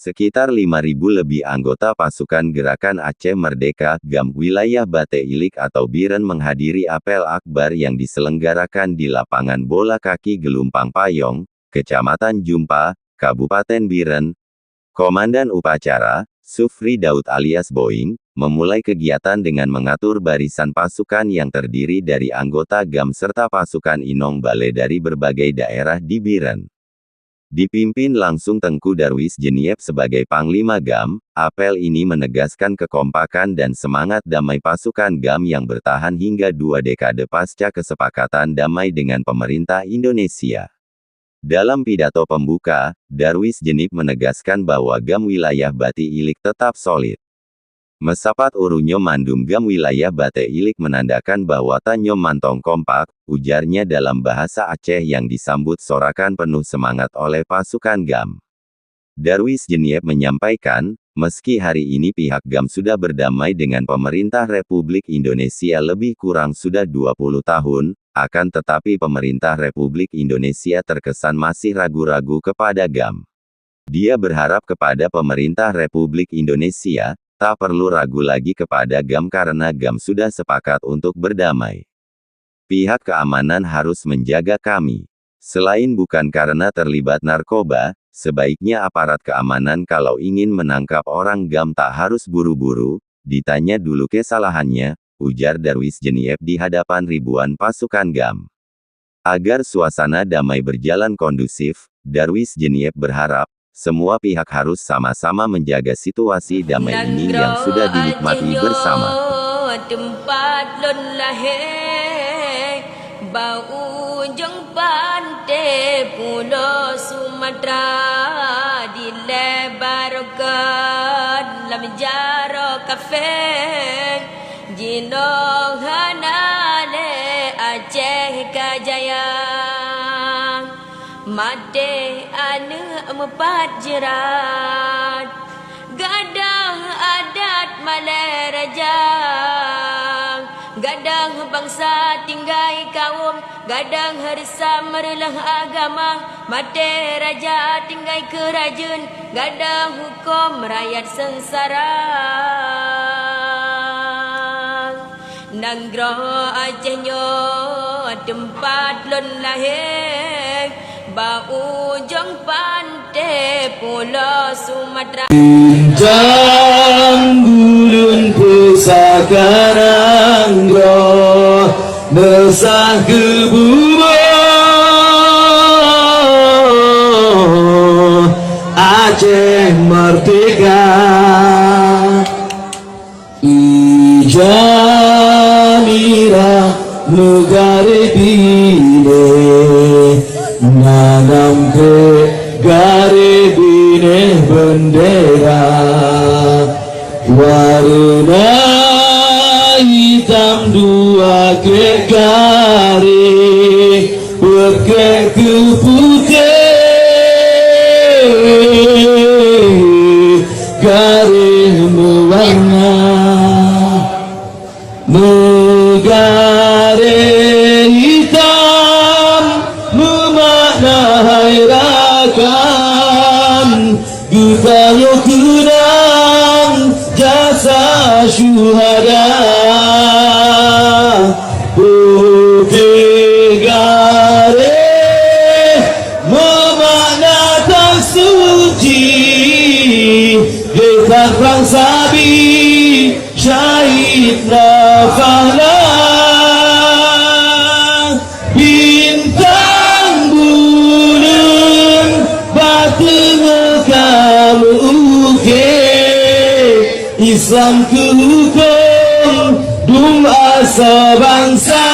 Sekitar 5.000 lebih anggota pasukan Gerakan Aceh Merdeka, GAM, wilayah Bate Ilik atau Biren menghadiri apel akbar yang diselenggarakan di lapangan bola kaki Gelumpang Payong, Kecamatan Jumpa, Kabupaten Biren. Komandan upacara, Sufri Daud alias Boing, memulai kegiatan dengan mengatur barisan pasukan yang terdiri dari anggota GAM serta pasukan Inong Bale dari berbagai daerah di Biren. Dipimpin langsung Tengku Darwis Jeniep sebagai Panglima GAM, apel ini menegaskan kekompakan dan semangat damai pasukan GAM yang bertahan hingga 2 dekade pasca kesepakatan damai dengan pemerintah Indonesia. Dalam pidato pembuka, Darwis Jeniep menegaskan bahwa GAM wilayah Bati Ilik tetap solid. Mesapat urunyo mandum GAM wilayah Bate Ilik menandakan bahwa tanyo mantong kompak, ujarnya dalam bahasa Aceh yang disambut sorakan penuh semangat oleh pasukan GAM. Darwis Jeniep menyampaikan, meski hari ini pihak GAM sudah berdamai dengan pemerintah Republik Indonesia lebih kurang sudah 20 tahun, akan tetapi pemerintah Republik Indonesia terkesan masih ragu-ragu kepada GAM. Dia berharap kepada pemerintah Republik Indonesia, tak perlu ragu lagi kepada GAM karena GAM sudah sepakat untuk berdamai. Pihak keamanan harus menjaga kami. Selain bukan karena terlibat narkoba, sebaiknya aparat keamanan kalau ingin menangkap orang GAM tak harus buru-buru, ditanya dulu kesalahannya, ujar Darwis Jeniep di hadapan ribuan pasukan GAM. Agar suasana damai berjalan kondusif, Darwis Jeniep berharap, semua pihak harus sama-sama menjaga situasi damai ini yang sudah dinikmati bersama. Tempat lon lahir, bau ujung pantai Pulau Sumatera, dilebarkan dalam jaro kafe, jinong hanale Aceh Kajaya. Made anak empat jerat, gadang adat Malay Raja, gadang bangsa tinggai kaum, gadang harsa merelah agama, made raja tinggai kerajaan, gadang hukum rakyat sengsara. Nanggro Acehnya tempat lon lahir, bau ujung pantai Pulau Sumatera. Jam gulun pusaka Nanggro besah kebumo Aceh Merdeka. Ijamira negara bile nanam ke gare bine bendera warna hitam dua ke gare berke ke putih gare mewarna negara hitam memaknai rakan gutayo kenang jasa syuhada putih gare memakna tak suci dekat rangsabi syahid nafahna bintang bulan batu kamu uke Islam ku hukum dum asa bangsa